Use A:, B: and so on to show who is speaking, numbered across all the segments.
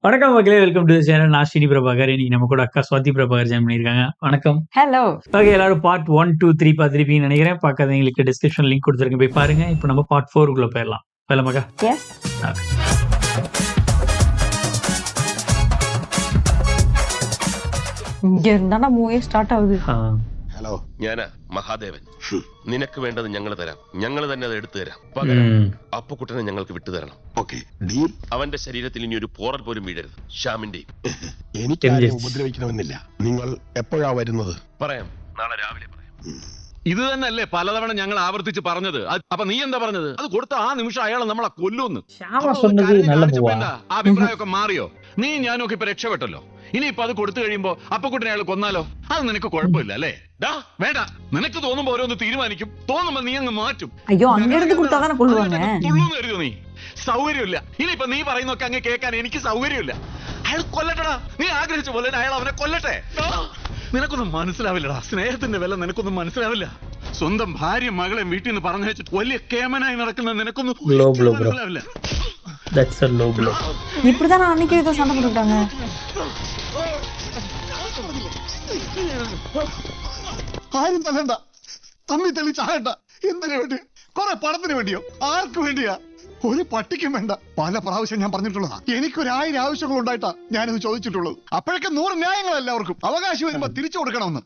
A: வணக்கம் மக்களே, welcome to channel. நான் ஸ்ரீனி பிரபாகர். இன்னைக்கு நம்ம கூட அக்கா ஸ்வாதி பிரபாகர் ஜாயின் பண்ணியிருக்காங்க. வணக்கம்.
B: ஹலோ.
A: ஓகே, எல்லாரும் பார்ட் 1, 2, 3 பார்த்துருப்பீங்கன்னு நினைக்கிறேன். பார்க்காதவங்களுக்கு டிஸ்கிரிப்ஷன் லிங்க் கொடுத்துருக்கேன், போய் பாருங்க. இப்போ நம்ம பார்ட் 4 போயிடலாம். போயிடலாமாக்கா?
B: எஸ். ഇങ്ങ இருந்தா മൂവി സ്റ്റാർട്ട് ആവുது.
C: ഹലോ, ഞാനാ മഹാദേവൻ. നിനക്ക് വേണ്ടത് ഞങ്ങൾ തരാം. ഞങ്ങൾ തന്നെ അത് എടുത്തു തരാം. പകരം അപ്പുക്കുട്ടനെ ഞങ്ങൾക്ക് വിട്ടുതരണം. അവന്റെ ശരീരത്തിൽ ഇനി ഒരു പോറൽ പോലും വീഴരുത്. ശ്യാമിന്റെയും.
D: എനിക്ക് ഉപദ്രവിക്കണമെന്നില്ല. നിങ്ങൾ എപ്പോഴാ വരുന്നത്?
C: പറയാം, നാളെ രാവിലെ പറയാം.
E: ഇത് തന്നെയല്ലേ പലതവണ ഞങ്ങൾ ആവർത്തിച്ച് പറഞ്ഞത്. അപ്പൊ നീ എന്താ പറഞ്ഞത്? അത് കൊടുത്ത ആ നിമിഷം അയാളെ നമ്മളെ കൊല്ലുമെന്ന്. അഭിപ്രായമൊക്കെ മാറിയോ? നീ ഞാനൊക്കെ ഇപ്പൊ രക്ഷപ്പെട്ടല്ലോ. ഇനിയിപ്പൊ അത് കൊടുത്തു കഴിയുമ്പോ അപ്പക്കുട്ടനെ അയാൾ കൊന്നാലോ? അത് നിനക്ക് കുഴപ്പമില്ല അല്ലേ? വേണ്ട, നിനക്ക് തോന്നുമ്പോ ഓരോന്ന് തീരുമാനിക്കും, തോന്നുമ്പോ നീ അങ്ങ് മാറ്റും.
B: അയ്യോ, അങ്ങനെ
E: തുള്ളൂന്ന് കരുതോ നീ? സൗകര്യമില്ല. ഇനിയിപ്പൊ നീ പറയുന്നൊക്കെ അങ്ങ് കേൾക്കാൻ എനിക്ക് സൗകര്യമില്ല. അയാൾ കൊല്ലട്ടടാ. നീ ആഗ്രഹിച്ച പോലെ അയാൾ അവനെ കൊല്ലട്ടെ. നിനക്കൊന്നും മനസ്സിലാവില്ലടാ. സ്നേഹത്തിന്റെ വില നിനക്കൊന്നും മനസ്സിലാവില്ല. സ്വന്തം ഭാര്യ മകളെ വീട്ടിൽ നിന്ന് പറഞ്ഞു വെച്ചിട്ട് വലിയ കേമനായി നടക്കുന്ന നിനക്കൊന്നും മനസ്സിലാവില്ല.
B: இப்படிதான் அன்னைக்கு ஏதோ சண்டை போட்டுட்டாங்க.
D: ആരും തല്ലണ്ട, തമ്മി തെളി ചായണ്ട. എന്തിനു വേണ്ടി? കുറെ പണത്തിന് വേണ്ടിയോ? ആർക്ക് വേണ്ടിയാ? ഒരു പട്ടിക്കും വേണ്ട. പല പ്രാവശ്യം ഞാൻ പറഞ്ഞിട്ടുള്ളതാ. എനിക്കൊരു 1000 ആവശ്യങ്ങൾ ഉണ്ടായിട്ടാ ഞാനിത് ചോദിച്ചിട്ടുള്ളത്. അപ്പോഴൊക്കെ 100 ന്യായങ്ങൾ എല്ലാവർക്കും. അവകാശി വരുമ്പോ തിരിച്ചു കൊടുക്കണമെന്ന്.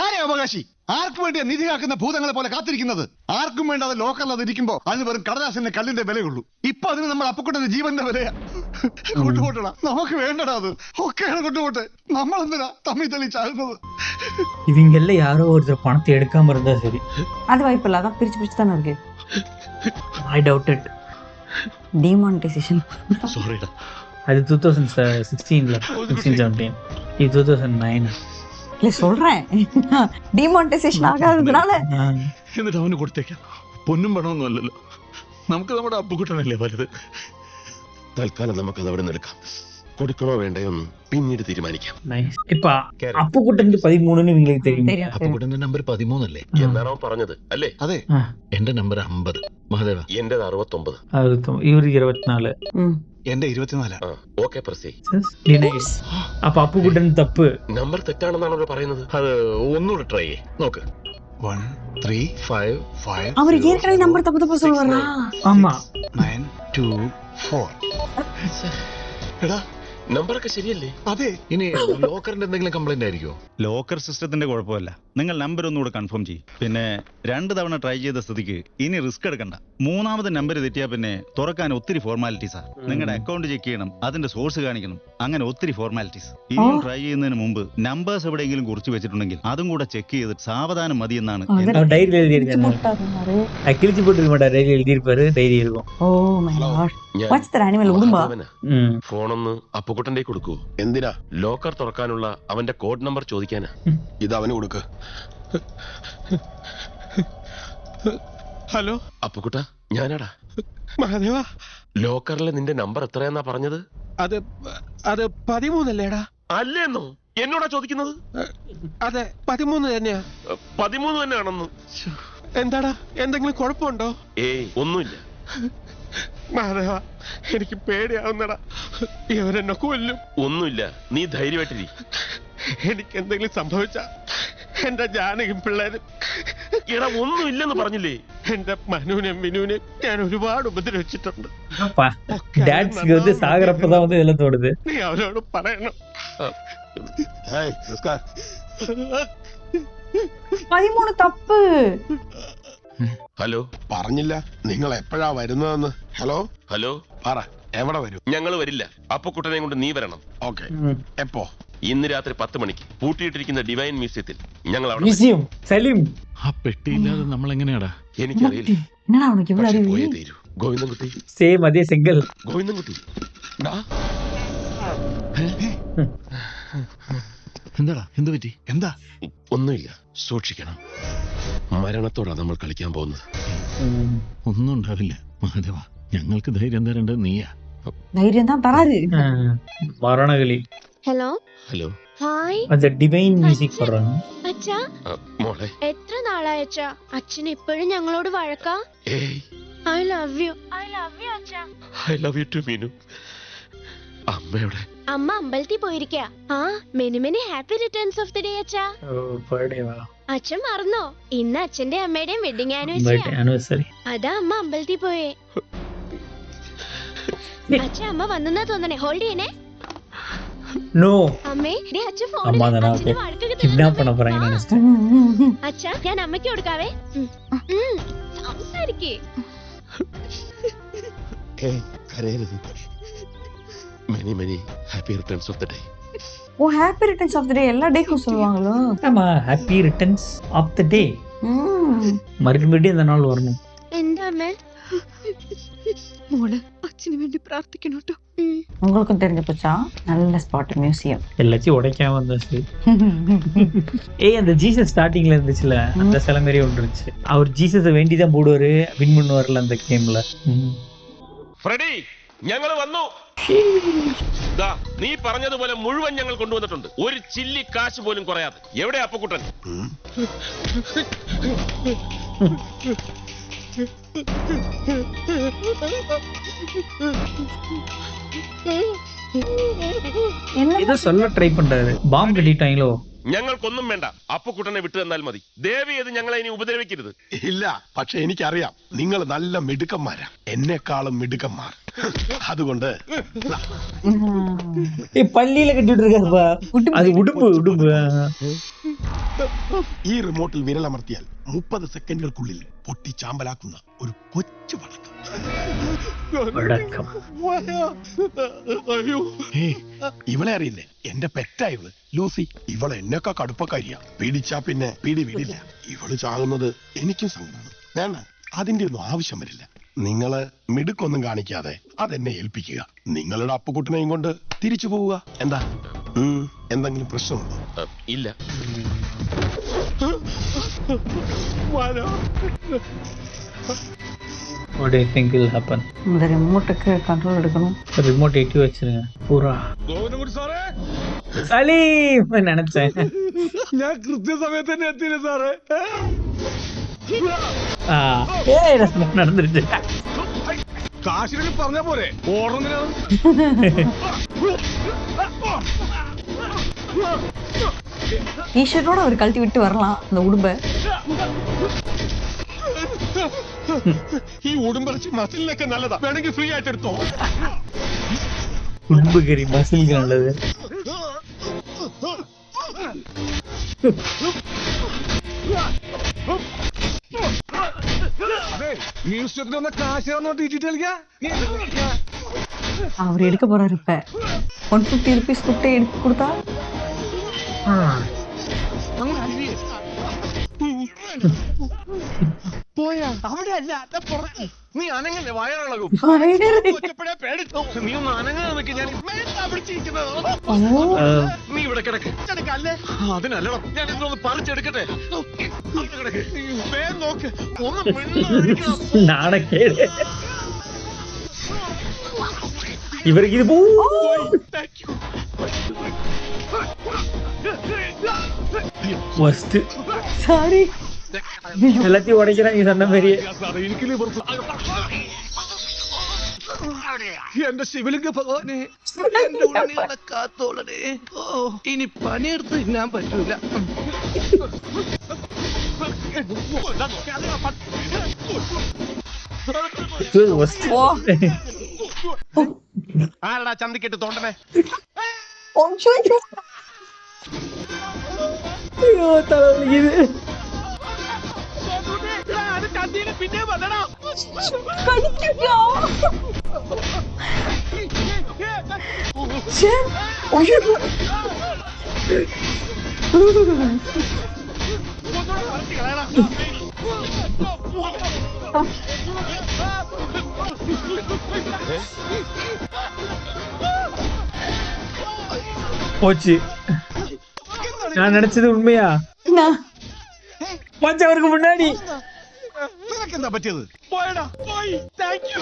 D: ആരെ അവകാശി? ആർക്കും വേണ്ടിയാ നിധി കാക്കുന്ന ഭൂതങ്ങളെ പോലെ കാത്തിരിക്കുന്നത്? ആർക്കും വേണ്ട. അത് ലോക്കറിൽ അത് ഇരിക്കുമ്പോ അതിന് വെറും കടലാസിന്റെ കല്ലിന്റെ വിലയുള്ളൂ. ഇപ്പൊ അതിന് നമ്മൾ അപ്പുക്കുട്ടന്റെ ജീവന്റെ വിലയാ. കൊണ്ടുപോട്ടടാ, നമുക്ക് വേണ്ടടാ. അത് ഒക്കെയാണ് കൊണ്ടുപോട്ടെ. നമ്മളെന്തിനാ തമ്മി തെളി ചാകുന്നത്?
A: இவங்கெல்லாம் யாரோ ஒருத்தர் பணத்தை எடுக்காம இருந்தா சரி.
B: அது வாய்ப்பில்ல. அதான் பிரிச்சு பிரிச்சு தானே இருக்கு.
A: I doubt it.
B: டிமானிட்டைசேஷன்.
E: സോറിടാ.
A: அது 2016ல 16-17. இது 2009.
B: இல்ல சொல்றேன், டிமானிட்டைசேஷன் ஆகாததுனால.
E: എന്നിട്ട് അവന് കൊടുത്തേക്കാം. പൊന്നും പണമൊന്നും അല്ലല്ലോ. നമുക്ക് നമ്മുടെ അപ്പുക്കുട്ടനല്ലേ വലുത്.
C: തൽക്കാലം നമുക്കത് അവിടെ നിന്ന് എടുക്കാം. കൊടുക്കണോ വേണ്ടയോന്ന് പിന്നീട് തീരുമാനിക്കാം.
A: இப்ப അപ്പുക്കുട്ടന്റെ 13 നിങ്ങൾക്ക് தெரியும்.
E: അപ്പുക്കുട്ടന്റെ നമ്പർ 13 അല്ലേ?
C: എന്നാണോ പറഞ്ഞത് അല്ലേ?
E: അതെ. എന്റെ നമ്പർ 50. മഹാദേവ,
C: എന്റേത് 69.
A: ഇവര് 24.
E: എന്റെ 24.
C: ഓക്കെ പ്രസി.
A: അപ്പൊ അപ്പുക്കുട്ടൻ തപ്പ്.
C: നമ്പർ തെറ്റാണെന്നാണ് അവർ പറയുന്നത്.
E: അത് ഒന്നുകൂടെ ട്രൈ ചെയ്യേ. നോക്ക്. 1 3 5 5.
B: அவர் ஏற்கனவே நம்பர் தப்பு தப்பா சொல்லுவாரா?
A: ஆமா.
E: 9 2 4.
C: എടാ, നമ്പറൊക്കെ ശരിയല്ലേ?
E: അതെ. ഇനി ലോക്കറിന്റെ എന്തെങ്കിലും കംപ്ലൈന്റ് ആയിരിക്കോ?
F: ലോക്കർ സിസ്റ്റത്തിന്റെ കുഴപ്പമില്ല. നിങ്ങൾ നമ്പർ ഒന്നുകൂടെ കൺഫേം ചെയ്യും. പിന്നെ 2 തവണ ട്രൈ ചെയ്ത സ്ഥിതിക്ക് ഇനി റിസ്ക് എടുക്കണ്ട. 3ാമത് നമ്പർ തെറ്റിയാ പിന്നെ തുറക്കാൻ ഒത്തിരി ഫോർമാലിറ്റീസാ. നിങ്ങളുടെ അക്കൗണ്ട് ചെക്ക് ചെയ്യണം, അതിന്റെ സോഴ്സ് കാണിക്കണം, അങ്ങനെ ഒത്തിരി ഫോർമാലിറ്റീസ്. ഇനിയും ട്രൈ ചെയ്യുന്നതിന് മുമ്പ് നമ്പേഴ്സ് എവിടെയെങ്കിലും കുറിച്ച് വെച്ചിട്ടുണ്ടെങ്കിൽ അതും കൂടെ ചെക്ക് ചെയ്ത് സാവധാനം മതി എന്നാണ്.
A: டைரியில கிழிச்சு போட்டு மாட்டார். டைரி எழுதியிருப்பாரு, டைரி இருக்கும்.
B: Oh my God. What's the animal ഉടുമ്പ?
C: ഫോണൊന്ന് അപ്പുക്കുട്ടന്റെ കൊടുക്കൂ.
D: എന്തിനാ?
C: ലോക്കർ തുറക്കാനുള്ള അവന്റെ കോഡ് നമ്പർ ചോദിക്കാനാ.
D: ഇത് അവന് കൊടുക്ക്.
C: ഹലോ അപ്പുക്കുട്ട, ഞാനാടാ
G: മഹാദേവ.
C: ലോക്കറിലെ നിന്റെ നമ്പർ എത്രയെന്നാ പറഞ്ഞത്?
G: അത് 13 അല്ലേടാ?
C: അല്ലേന്നോ? എന്നോടാ ചോദിക്കുന്നത്?
G: അതെ, 13 തന്നെയാ.
C: 13 തന്നെയാണെന്ന്.
G: എന്താടാ, എന്തെങ്കിലും കുഴപ്പമുണ്ടോ?
C: ഏയ്, ഒന്നുമില്ല.
G: മഹാദേവ, എനിക്ക് പേടിയാവുന്നടാ. ഇവരെന്നെ കൊല്ലും.
C: ഒന്നുമില്ല, നീ ധൈര്യമായിട്ടിരി.
G: എനിക്ക് എന്തെങ്കിലും സംഭവിച്ച എന്റെ ജാനകിയും പിള്ളേരും.
C: എടാ, ഒന്നുമില്ലെന്ന് പറഞ്ഞില്ലേ?
G: എന്റെ മനുവിനെയും വിനുവിനെയും ഞാൻ ഒരുപാട് ഉപദ്രവിച്ചിട്ടുണ്ട്.
A: டாட்ஸ்க்கு வந்து சாகறப்பதான் வந்து இதெல்லாம் தோடுது.
G: നീ അവരോട് പറയണം.
B: 13 തപ്പ്.
C: ഹലോ,
D: പറഞ്ഞില്ല നിങ്ങൾ എപ്പോഴാ വരുന്നതെന്ന്. ഹലോ
C: ഹലോ,
D: പറ, എവിടെ വരും?
C: ഞങ്ങൾ വരില്ല. അപ്പുക്കുട്ടനെ കൊണ്ട് നീ വരണം.
D: ഓക്കെ, എപ്പോ?
C: ഇന്ന് രാത്രി 10 മണിക്ക് പൂട്ടിയിട്ടിരിക്കുന്ന ഡിവൈൻ മ്യൂസിയത്തിൽ ഞങ്ങൾ അവിടെ.
A: மியூசியம் സലീം.
E: ആ പെട്ടിയില്ലാതെ നമ്മൾ എങ്ങനെയാടാ?
C: എനിക്കറിയില്ല.
B: என்னடா உனக்கு இவ்வளவு
C: പക്ഷേ
B: அறிவு?
C: പോയേ തീരൂ. ഗോവിന്ദൻകുട്ടി,
A: சேம் அதே செங்கல்.
C: ഗോവിന്ദൻകുട്ടി.
E: എന്താടാ, എന്ത് പറ്റി? എന്താ?
C: ഒന്നുമില്ല, സൂക്ഷിക്കണം. മരണത്തോടാ നമ്മൾ കളിക്കാൻ പോകുന്നത്.
E: ഒന്നും ഉണ്ടാവില്ല മഹാദേവ. ഞങ്ങൾക്ക് ധൈര്യം തരേണ്ടത് നീയാ.
B: தைரியம் தான் தராது.
A: மரணகளி.
H: ഹലോ
C: ഹലോ,
H: ഹായ്
A: அந்த டிவைன் மியூசிக் போடுறாங்க.
H: അച്ഛാ,
C: മോളെ.
H: എത്ര നാളായി അച്ഛാ? അച്ഛൻ ഇപ്പോഴും ഞങ്ങളോട് വഴക്കാ?
C: ഏയ്,
H: ഐ ലവ് യു അച്ഛാ.
C: I love you too Meenu. അമ്മയുടെ
H: അമ്മ അമ്പലത്തിൽ പോയിരിക്ക. ആ many happy returns of the day അച്ഛാ. അച്ഛൻ മറന്നോ? ഇന്ന് അച്ഛന്റെ അമ്മയുടെയും വെഡിങ്
A: ആനിവേഴ്സറി.
H: അതാ അമ്മ അമ്പലത്തിൽ പോയേ. അച്ഛൻ അമ്മ വന്നെന്നാ തോന്നണേ. ഹോൾഡ് ചെയ്യണേ.
A: നോ
H: അമ്മേ ദേ അച്ഛൻ
A: അമ്മ
H: ഫോണിൽ
A: தான കിഡ്നാപ്പ് பண்ண போறாங்க நினைச்சிட்டு.
H: അച്ഛാ ഞാൻ അമ്മയ്ക്ക് കൊടുക്കാവേ. സംസാരിക്കേ.
C: കരയരുത്. Many happy returns of the day.
B: ஓ happy returns of the day எல்லா டேக்கும் சொல்லுவாங்களோ?
A: ஆமா, happy returns of the day. மறுபடியும் இந்த நாள் வரணும்.
H: എന്താ അമ്മേ?
I: മോള് അച്ഛന് വേണ്ടി പ്രാർത്ഥിക്കണം കേട്ടോ.
B: உங்களுக்கும் தெரிஞ்சு போச்சா? நல்ல ஸ்பாட் மியூசியம்.
A: எல்லாத்தையும் உடைக்காம வந்தாச்சு. ஏய், அந்த ஜீசஸ் ஸ்டார்டிங்ல இருந்துச்சுல, அந்த சில மாதிரி ஒன்று இருந்துச்சு. அவர் ஜீசஸை வேண்டிதான் போடுவாரு, வின் பண்ணுவார்ல அந்த கேம்ல.
C: ഫ്രെഡി, ഞങ്ങൾ വന്നു. ദാ, നീ പറഞ്ഞതുപോലെ മുഴുവൻ ഞങ്ങൾ കൊണ്ടുവന്നിട്ടുണ്ട്. ഒരു ചില്ലി കാശ് പോലും കുറയാതെ. എവിടെ അപ്പക്കുട്ടൻ?
A: ஏதோ சொல்ல ட்ரை பண்றாரு. பாம்பு கட்டிட்டாங்களோ?
C: ഞങ്ങൾക്കൊന്നും വേണ്ട, അപ്പക്കുട്ടനെ വിട്ടു തന്നാൽ മതി. ദേവി ഇത് ഞങ്ങളെ ഇനി ഉപദ്രവിക്കരുത്.
D: ഇല്ല, പക്ഷെ എനിക്കറിയാം നിങ്ങൾ നല്ല മിടുക്കന്മാരാ, എന്നെക്കാളും മിടുക്കന്മാർ. അതുകൊണ്ട്
A: பள்ளியில கட்டிட்டு இருக்காருப்பா. அது உடும்பு உடும்பு.
D: ഈ റിമോട്ടിൽ വിരലമർത്തിയാൽ 30 സെക്കൻഡുകൾക്കുള്ളിൽ പൊട്ടി ചാമ്പലാക്കുന്ന ഒരു കൊച്ചു പടക്കം. ഇവളെ അറിയില്ലേ? എന്റെ പെറ്റാ ഇവള്, ലൂസി. ഇവളെ എന്നെക്കാ കടുപ്പക്കാരിയാ. പിടിച്ചാ പിന്നെ പിടി വിടില്ല. ഇവള് ചാകുന്നത് എനിക്കും സങ്കടമാണ്. വേണ്ട, അതിന്റെ ഒന്നും ആവശ്യം വരില്ല. നിങ്ങള് മിടുക്കൊന്നും കാണിക്കാതെ അതെന്നെ ഏൽപ്പിക്കുക. നിങ്ങളുടെ അപ്പുകുട്ടനെയും കൊണ്ട് തിരിച്ചു പോവുക. എന്താ? എന്തെങ്കിലും പ്രശ്നമുണ്ടോ?
C: ഇല്ല.
A: What do you think will happen?
B: இந்த ரிமோட்டுக்கு கண்ட்ரோல் எடுக்கணும்.
A: ரிமோட் ஏற்றி வச்சிருங்க பூரா. சலீம் நினைச்சேன்.
E: ഞാൻ കൃത്യസമയത്ത് തന്നെ എത്തിയില്ല സാറേ.
A: നടന്നിരുന്നു.
E: കാശിനെ പറഞ്ഞ പോലെ ഓടുന്നതിനാണ്.
B: ஈஸ்வரோட அவர் கழட்டி விட்டு வரலாம் அந்த உடும்பை.
D: ഈ ഉടുമ്പറച്ചി മസിലിനൊക്കെ നല്ലതാ, വേണമെങ്കിൽ ഫ്രീ ആയിട്ട് എടുത്തോ.
A: ഉടുമ്പ് കറി മസിൽ നല്ലത്.
E: മ്യൂസിയത്തിൽ വന്ന കാശ് ഡിജിറ്റൽ
B: அவர் எடுக்க போறாரு இப்ப. 150 rupees கொடுத்து எடுத்து கொடுத்தா
E: പോയാ അവിടെ അല്ല, നീ അനങ്ങല്ലേ, വയറിളകും. നീ ഒന്ന് അനങ്ങാൻ വെക്ക്. ഞാൻ നീ ഇവിടെ കിടക്ക്. അതിനല്ലടോ, ഞാൻ ഇതൊന്ന് പറിച്ചെടുക്കട്ടെ. വേഗം നോക്ക്. ഒന്ന്
A: നാണക്കേട്. ഇവർക്ക് ഇത്
B: சாரி
A: எல்லாத்தையும் உடைக்கிறான். நீ சொன்ன மாதிரியே.
E: എന്റെ ശിവലിംഗ ഭഗവാനെ, എന്റെ ഉണ്ണികളെ കാത്തോളനെ. ഇനി പണിയെടുത്ത് തിന്നാൻ പറ്റൂല.
G: ആരടാ ചന്തിക്കിട്ട് തോണ്ടനെ?
A: അയ്യോ, തലവലിക്കുന്നത്.
E: പിന്നെ വന്നടാ.
A: போச்சு. நான் நினைச்சது உண்மையா? மச்சவருக்கு முன்னாடி
D: നിനക്കെന്താ പറ്റിയത്?
E: പോയടാ, പോയി. Thank you.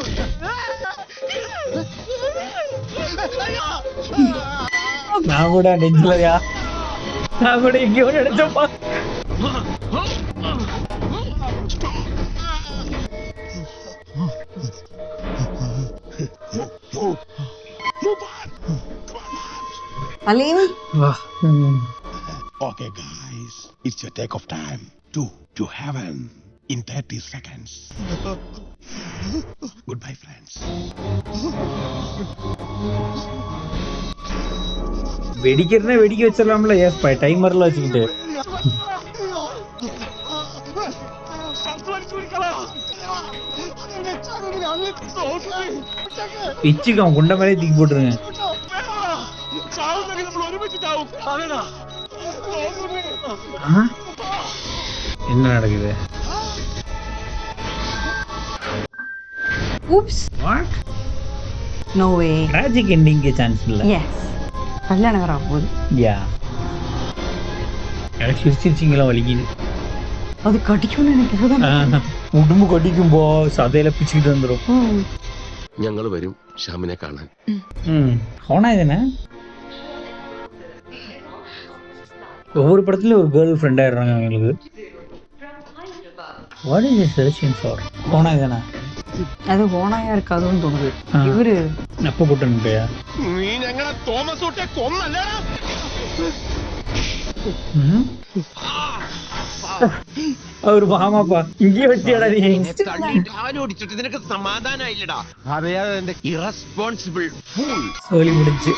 A: நான் கூட நெஞ்சலையா, நான் கூட எங்கேயோ நினைச்சப்பா.
B: അലീൻ
A: வா
G: Okay, guys, it's your take of time to heaven in 30 seconds. Goodbye, friends.
A: வெடிக்கிறதா வெடிக்க வச்சிடலாம்ல ஏஸ் பை டைமர்ல வச்சுக்கிட்டு பிச்சுக்கு அவன் குண்ட மேலே தூக்கி போட்டுருங்க. ஆ? என்ன நடக்குது?
B: oops
A: what
B: no way
A: tragic எண்டிங்க்கு சான்ஸ் இல்ல.
B: yes கல்யாணம் வர போகுது.
A: யா எனக்கு சிரிச்சிங்களா வலிக்குது.
B: அது கடிக்கும்னு நினைக்கிறதா
A: உடம்பு கடிக்கும்போ சதையில பிச்சுக்கிட்டு வந்துடும்.
C: ഞങ്ങൾ വരും ഷ്യാമിനെ കാണാൻ.
A: அவனா இதுன்னு ஒவ்வொரு படத்துலயும் ஒரு கேர்ள் ஃப்ரெண்ட் ஆயிடுறாங்க அவங்களுக்கு. What is is searching for? அவனா இதுனா
B: அது ஓனாயா இருக்காதுன்னு தோணுது. இவரு
A: அப்ப கூட்டணுயா
G: നീ ഞങ്ങളെ തോമസ് ഊട്ടെ കൊന്നല്ലേടാ?
A: அவரு மாமாப்பா இங்கே வச்சியாடா நீ.
G: കാലോടിച്ചിട്ട് നിനക്ക് സമാധാനായില്ലടാ. അറിയാതെ എന്റെ ഇറസ്പോൺസിബിൾ ഫൂൾ.
A: சோலி முடிஞ்சு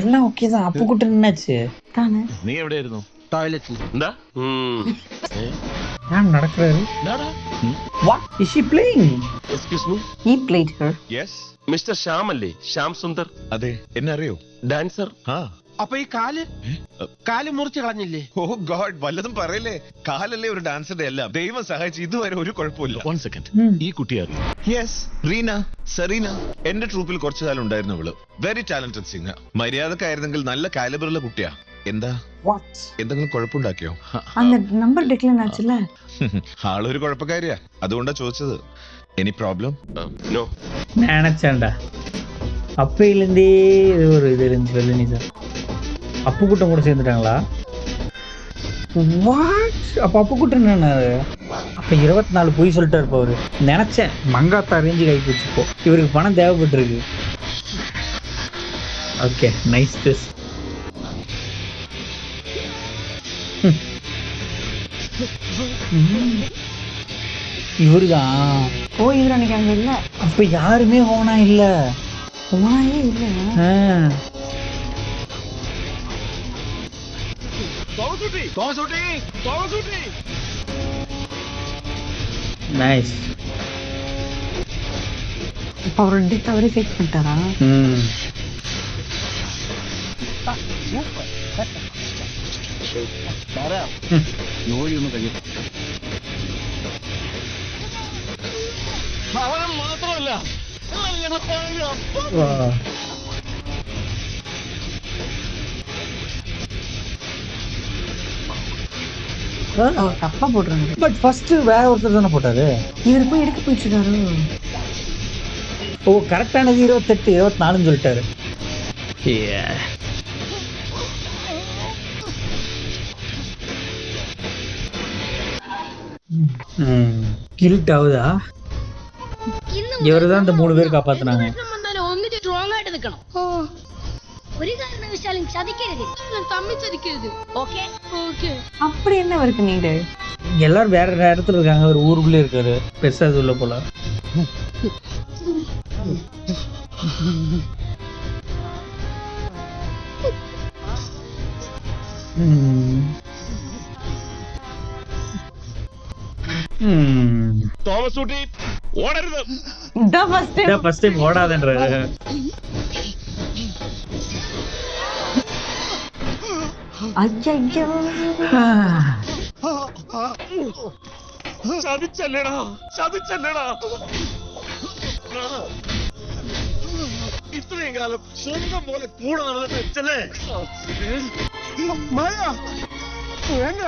A: எல்லாம் ஓகே தான். அப்ப கூட்டம் என்னாச்சு?
B: தானே
E: നീ എവിടെയായിരുന്നു?
G: ടോയ്ലറ്റിൽ.
C: എന്താ
A: ഞാൻ നടക്കறாரு. What is she playing?
C: Excuse me.
B: he played her
E: yes.
C: Mister Shyam അല്ലേ? ശ്യാം സുന്ദർ
E: അതെ, എന്നെ അറിയോ?
C: ഡാൻസർ.
E: ആ.
G: അപ്പൊ ഈ കാല് മുറിച്ച് കളഞ്ഞില്ലേ?
E: ഓ ഗോഡ്, വല്ലതും പറയല്ലേ. കാലല്ലേ ഒരു ഡാൻസറുടെ എല്ലാം. ദൈവം സഹായിച്ച് ഇതുവരെ ഒരു കുഴപ്പമില്ല. 1 സെക്കൻഡ്. ഈ കുട്ടി അറിയാം? Yes, Reena, Serena. എന്റെ ട്രൂപ്പിൽ കുറച്ചു കാലം ഉണ്ടായിരുന്നു അവള്. Very talented singer. മര്യാദക്കായിരുന്നെങ്കിൽ നല്ല കാലിബറുള്ള കുട്ടിയാ. എന്താ എന്തെങ്കിലും കുഴപ്പമുണ്ടാക്കിയോ?
B: அந்த நம்பர் டிக்ளைன் ஆச்சுல.
E: ആളൊരു കുഴപ്പക്കാരിയാ, അതുകൊണ്ടാ ചോദിച്ചത്. Any problem?
C: നോ.
A: நினைச்சேன்டா அப்பையிலேருந்தே இது ஒரு இது இருந்துச்சு நீ சார். அப்பு கூட்டம் கூட சேர்ந்துட்டாங்களா? வாட்? அப்போ அப்பு கூட்டம் என்ன? அப்போ 24 பொய் சொல்லிட்டு இருப்பவர். நினச்சேன் மங்காத்தா ரேஞ்சு கை பிடிச்சிப்போ. இவருக்கு பணம் தேவைப்பட்டிருக்கு. Okay, nice this. இவருதான்.
B: ஓ இவரு அன்னைக்கு அங்க இல்ல.
A: அப்ப யாருமே ஓனா இல்ல.
B: ஓனாயே இல்ல.
A: நைஸ்.
B: இப்ப அவர் ரெண்டு தவறி ஃபேக் பண்ணிட்டாரா?
G: അവനെ മാത്രമല്ല
B: அவர் தப்பா போட்டுருங்க.
A: பட் ஃபர்ஸ்ட் வேற ஒருத்தர் தானே போட்டாரு.
B: இவர் போய் எடுக்க போயிட்டு இருக்காரு.
A: ஓ கரெக்டானது 28 24 சொல்லிட்டாரு. கில்ட் ஆகுதா? இவருதான் இந்த 3 பேர் காப்பாத்துனாங்க.
H: ഒന്നിച്ച് സ്ട്രോങ് ആയിട്ട് നിൽക്കണം. ഒരു കാരണവശാലും ചതിക്കരുത്. തമ്മിൽ ചതിക്കരുത്. Okay okay.
B: அப்படி என்ன இருக்கு நீடு?
A: எல்லாரும் வேற இடத்துல இருக்காங்க. ஒரு ஊருக்குள்ளே இருக்காரு. பெருசா இது உள்ள போல.
G: തോമസ് ഊട്ടി ഓടരുത്.
B: இதான் ஃபர்ஸ்ட் டைம்
A: ஓடாதன்றாரு.
B: ஐயோ
G: ചതിച്ചല്ലേടാ, ചതിച്ചല്ലേടാ. ഇത്രയും കാലം സ്വന്തം പോലെ കൂടെ നടന്നിട്ട് വെച്ചല്ലേ? മായ വേണ്ട.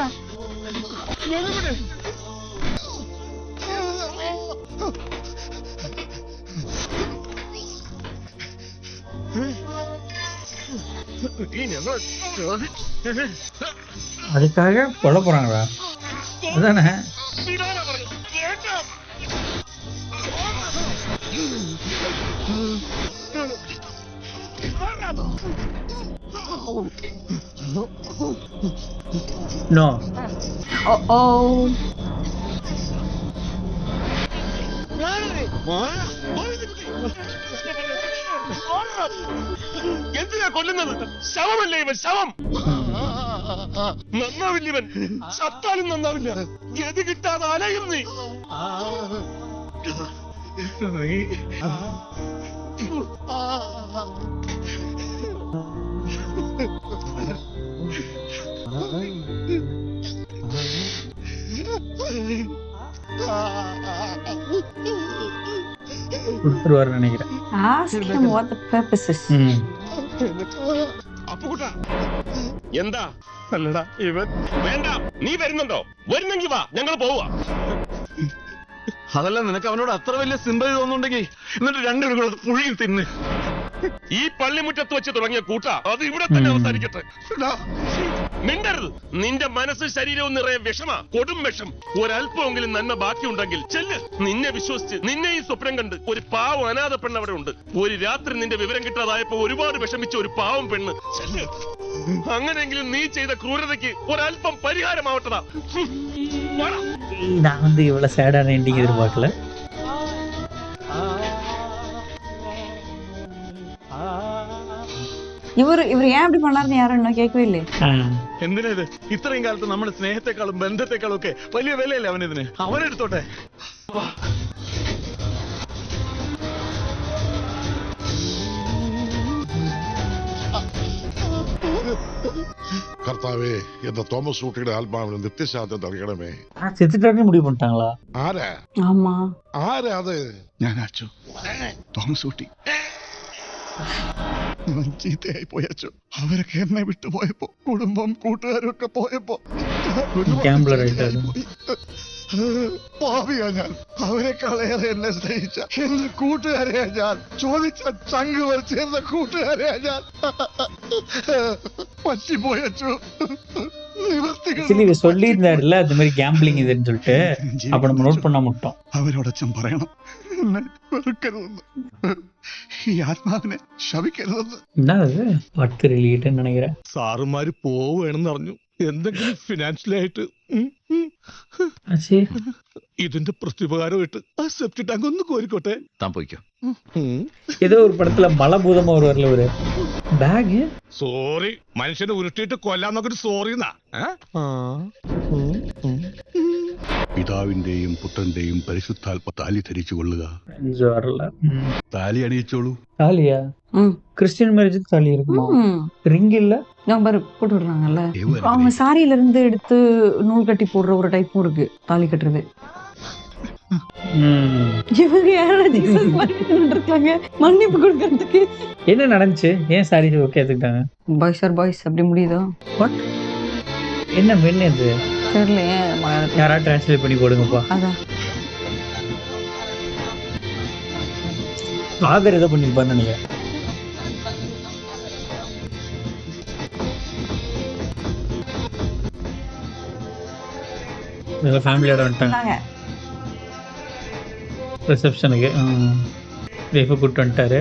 A: அதுக்காக கொல்ல போறாங்களா? அதானே. நோ.
B: ഓ ഓ
C: എന്തിനാ കൊല്ലുന്നത്? ശവമല്ലേ ഇവൻ, ശവം. നന്നാവില്ല ഇവൻ, ചത്താലും നന്നാവില്ല. ഗതി കിട്ടാതെ അലയും നീ.
A: கொடுத்துருவாருன்னு நினைக்கிறேன்.
B: Ask him what the purpose is.
C: അപ്പുകുട്ടാ, എന്താ? അല്ലടാ ഇവൻ. വേണ്ട, നീ വരുന്നുണ്ടോ? വരുന്നെങ്കി വാ, ഞങ്ങൾ പോവാ.
E: അതല്ല, നിനക്ക് അവനോട് അത്ര വലിയ സിമ്പതി തോന്നുന്നുണ്ടെങ്കിൽ എന്നിട്ട് രണ്ടുപേരും പുഴുങ്ങി തിന്ന്.
C: ഈ പള്ളിമുറ്റത്ത് വെച്ച് തുടങ്ങിയ കൂട്ട അത് ഇവിടെ തന്നെ അവസാനിക്കട്ടെ. മിണ്ടരുത്. നിന്റെ മനസ്സ് ശരീരവും നിറയെ വിഷമാ, കൊടും വിഷം. ഒരല്പമെങ്കിലും നന്മ ബാക്കിയുണ്ടെങ്കിൽ ചെല്ല്. നിന്നെ വിശ്വസിച്ച്, നിന്നെ ഈ സ്വപ്നം കണ്ട് ഒരു പാവം അനാഥ പെണ്ണ് അവിടെ ഉണ്ട്. ഒരു രാത്രി നിന്റെ വിവരം കിട്ടാതായപ്പോ ഒരുപാട് വിഷമിച്ച ഒരു പാവം പെണ്ണ്. ചെല്ല്. അങ്ങനെയെങ്കിലും നീ ചെയ്ത ക്രൂരതയ്ക്ക് ഒരല്പം പരിഹാരമാവട്ടടാ.
A: நான் வந்து இவ்வளவு சேடான எண்டிங் எதிர்பார்க்கல.
B: ഇവർ ഏൻ அப்படி பண்ணாருன்னு யாரும் இன்னும் கேட்கவே இல்லை.
E: എന്തിനാ ഇത്? ഇത്രയും കാലത്ത് നമ്മുടെ സ്നേഹത്തെക്കാളും ബന്ധത്തെക്കാളും ഒക്കെ വലിയ വിലയല്ലേ അവനിതിന്? അവനെടുത്തോട്ടെ.
G: കർത്താവേ, എന്റെ തോമസ് ഊട്ടിയുടെ ആത്മാവിന് നിത്യശാന്തി നൽകണമേ.
A: செத்துட்டாருன்னு முடிவு பண்ணிட்டாங்களா?
G: ആരാ
B: ஆமா,
G: ആരാ അത്?
D: ഞാൻ അച്ചു, തോമസ് ഊട്ടി. ഞാൻ ചീത്തയായി പോയച്ചു. അവരൊക്കെ എന്നെ വിട്ടുപോയപ്പോ, കുടുംബം കൂട്ടുകാരും ഒക്കെ പോയപ്പോ
A: Gambler ആയിട്ടാണ്.
D: പാവിയാ ഞാൻ. അവരെക്കാളേറെ എന്നെ സ്നേഹിച്ച എന്റെ കൂട്ടുകാരെയാ ഞാൻ. ചോദിച്ച ചങ്ക് വരച്ചേർന്ന കൂട്ടുകാരെയാ ഞാൻ. പറ്റിപ്പോയച്ചു.
A: ஆக்சுவலி இவர் சொல்லியிருந்தாருல்ல இந்த மாதிரி கேம்பிளிங் இதுன்னு சொல்லிட்டு, அப்ப நம்ம நோட் பண்ண மாட்டோம்.
D: അവരോടച്ഛൻ പറയണം, എന്നെ വെറുക്കരുതെന്ന്, ഈ ആത്മാവിനെ ശപിക്കരുതെന്ന്.
A: என்னது பட்டு ரிலேட்டட் நினைக்கிறேன்.
G: സാറുമാര് പോവേണെന്ന് അറിഞ്ഞു. എന്തെങ്കിലും ഫിനാൻഷ്യലായിട്ട്
A: ஆச்சு.
G: ഇതിന്റെ പ്രത്യുപകാരമായിട്ട് ആ സെപ്റ്റി ടാങ്ക് ഒന്ന് കോരിക്കോട്ടെ.
E: താൻ പോയിക്കോ.
A: ஏதோ ஒரு படத்துல மலபூதமா வருவார்ல ஒரு பேக்.
G: സോറി, മനുഷ്യനെ ഉരുട്ടിയിട്ട് കൊല്ലാന്നൊക്കെ സോറിന്നാ. പിതാവിന്റെയും പുത്രന്റെയും പരിശുദ്ധാത്മ താലി ധരിച്ചു കൊള്ളുക.
A: வரல.
G: താലി അണിയിച്ചോളൂ.
A: தாலியா? கிறிஸ்டியன் மேரேஜுக்கு தாலி இருக்குமா? ரிங் இல்ல?
B: அவங்க பாரு போட்டு விடுறாங்கல்ல. அவங்க சாரியில இருந்து எடுத்து நூல் கட்டி போடுற ஒரு டைப்பும் இருக்கு தாலி கட்டுறது. இவங்க யாராவது இருக்காங்க மன்னிப்பு கொடுக்கறதுக்கு.
A: என்ன நடந்துச்சு? ஏன் சாரி ஓகே எடுத்துக்கிட்டாங்க?
B: பாய்ஸ் ஆர் பாய்ஸ் அப்படி முடியுதோ?
A: வாட்? என்ன மென் இது?
B: தெரியல.
A: யாரா டிரான்ஸ்லேட் பண்ணி போடுங்கப்பா.
B: அதான்
A: ஆகர் ஏதோ பண்ணிருப்பான்னு நினைக்கிறேன். ஃபேமிலியோட வந்துட்டாங்க ரிசப்ஷனுக்கு. வைஃபை கூப்பிட்டு வந்துட்டாரு.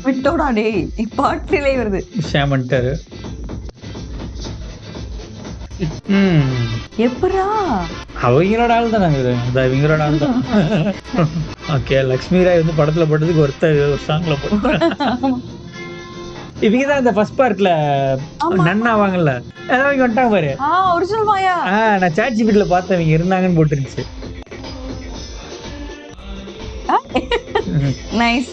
B: விட்டோடா டேய், பாட்டிலே வருது.
A: ஷேம் பண்ணிட்டாரு.
B: எப்பரா
A: அவங்களோட ஆள் தான் நாங்க. இவங்களோட ஆள் தான். ஓகே, லக்ஷ்மி ராய் வந்து படத்துல போட்டதுக்கு ஒரு சாங்ல போட்டாங்க. இவங்க தான் இந்த ஃபர்ஸ்ட் பார்ட்ல நன்னா வாங்கல, அதான் இங்க வந்துட்டாங்க பாரு.
B: ஒரிஜினல் மாயா.
A: நான் சாட் ஜிபிடில பார்த்தேன், இவங்க இருந்தாங்கன்னு போட்டுருந்துச்சு.
B: நைஸ்.